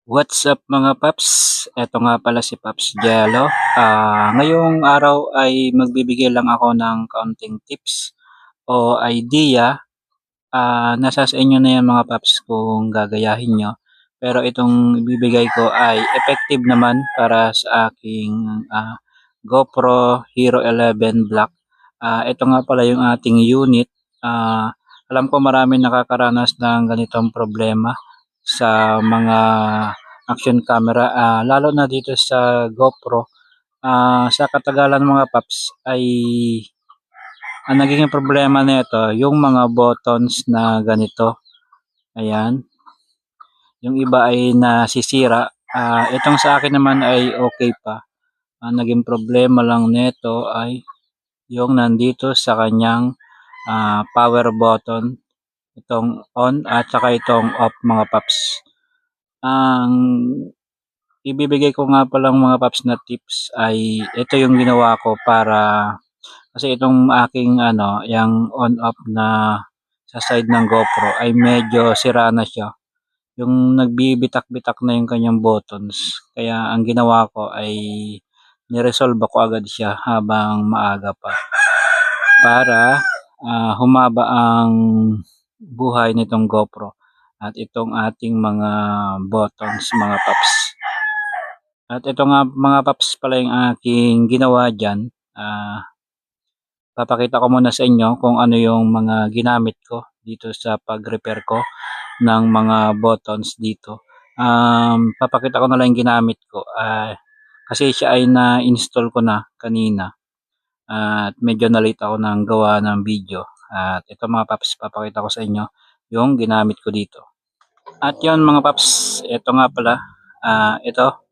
What's up mga paps? Eto nga pala si Paps Jello. Ngayong araw ay magbibigay lang ako ng kaunting tips o idea. Nasa sa inyo na yan mga paps kung gagayahin nyo. Pero itong ibibigay ko ay effective naman para sa aking GoPro Hero 11 Black. Ito nga pala yung ating unit. Alam ko marami nakakaranas ng ganitong problema sa mga action camera, lalo na dito sa GoPro. Sa katagalan mga paps ay ang nagiging problema nito yung mga buttons na ganito. Ayan, yung iba ay nasisira. Itong sa akin naman ay okay pa. Ang naging problema lang nito ay yung nandito sa kanyang power button, itong on at saka itong off mga paps. Ang ibibigay ko nga palang mga paps na tips ay ito yung ginawa ko para kasi itong aking yung on off na sa side ng GoPro ay medyo sira na siya. Yung nagbibitak-bitak na yung kanyang buttons. Kaya ang ginawa ko ay niresolve ko agad siya habang maaga pa para humaba ang buhay nitong GoPro at itong ating mga buttons mga paps. At ito nga mga paps pala yung aking ginawa dyan. Papakita ko muna sa inyo kung ano yung mga ginamit ko dito sa pag-repair ko ng mga buttons dito. Papakita ko na lang yung ginamit ko. Kasi siya ay na-install ko na kanina. At medyo na-late ako ng gawa ng video. At ito mga paps, papakita ko sa inyo yung ginamit ko dito. At yun mga paps, ito nga pala. Ito,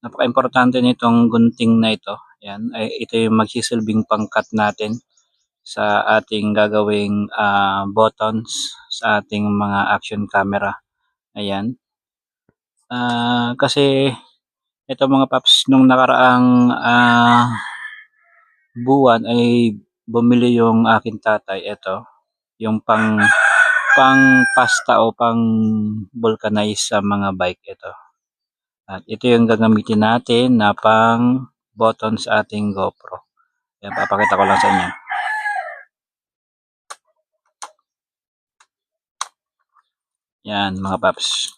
napaka-importante nitong gunting na ito. Yan, ito yung magsisilbing pangkat natin sa ating gagawing buttons sa ating mga action camera. Ayan. Kasi ito mga paps, nung nakaraang buwan ay bumili yung aking tatay. Ito, yung pang pasta o pang vulcanize sa mga bike ito. At ito yung gagamitin natin na pang button sa ating GoPro. Yan, papakita ko lang sa inyo. Yan mga paps.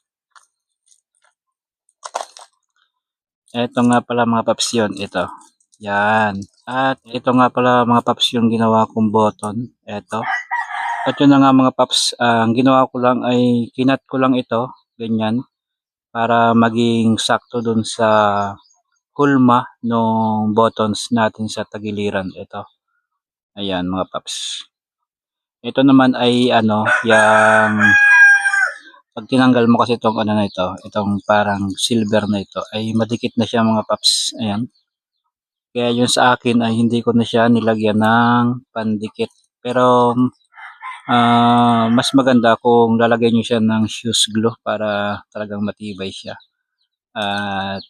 Ito nga pala mga paps yun. Ito. Yan. At ito nga pala mga paps yung ginawa kong button. Ito. At yun na nga mga paps. Ang ginawa ko lang ay kinat ko lang ito. Ganyan. Para maging sakto dun sa hulma ng buttons natin sa tagiliran. Ito. Ayan mga paps. Ito naman ay yung pag tinanggal mo kasi itong na ito, itong parang silver na ito, ay madikit na siya mga paps. Ayan. Kaya yung sa akin ay hindi ko na siya nilagyan ng pandikit. Pero mas maganda kung lalagyan nyo siya ng shoes glue para talagang matibay siya. At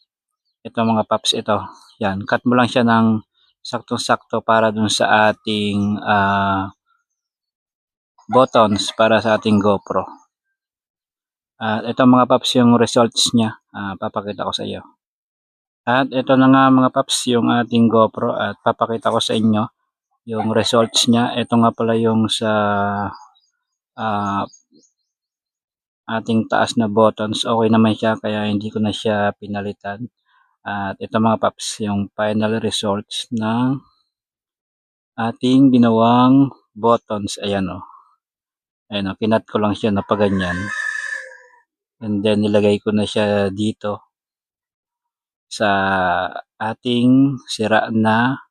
ito mga paps, ito. Yan, cut mo lang siya ng saktong-sakto para dun sa ating buttons para sa ating GoPro. At ito mga paps yung results niya. Papakita ko sa iyo. At ito na nga mga paps yung ating GoPro at papakita ko sa inyo yung results niya. Ito nga pala yung sa ating taas na buttons. Okay naman siya kaya hindi ko na siya pinalitan. At ito mga paps yung final results ng ating ginawang buttons. Ayan o. Ayan o, kinat ko lang siya na paganyan. And then nilagay ko na siya dito sa ating sira na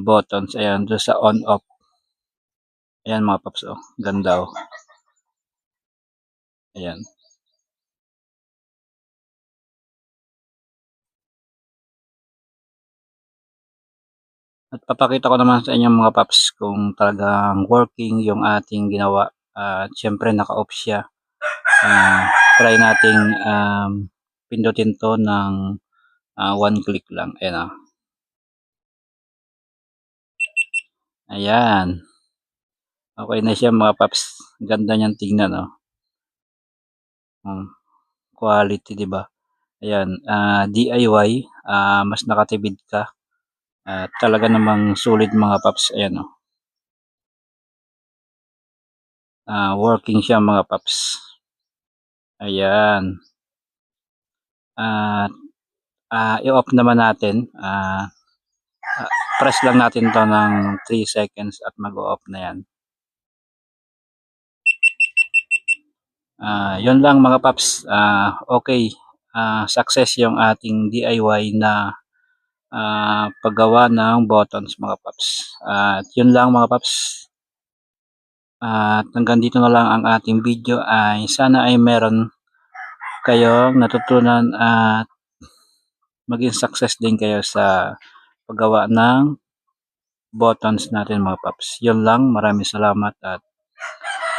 buttons. Ayan, doon sa on off. Ayan mga paps, oh. Ganda oh. Ayan. At papakita ko naman sa inyo mga paps kung talagang working yung ating ginawa. Siyempre naka-off siya. Try nating pindutin to ng one click lang. Ayan oh. Ayan. Okay na siya mga paps. Ganda niyang tingnan oh. quality, 'di ba? Ayan, DIY, mas nakatipid ka at talaga namang sulit mga paps. Ayan, oh, working siya mga paps. Ayan, at i-off naman natin, press lang natin 'to ng 3 seconds at mag-o-off na 'yan. 'Yun lang mga paps, okey, success yung ating DIY na paggawa ng buttons mga paps. At 'yun lang mga paps, at hanggang dito na lang ang ating video, ay sana ay meron kayong natutunan at maging success din kayo sa paggawa ng buttons natin mga paps. 'Yun lang, maraming salamat at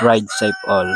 ride safe all.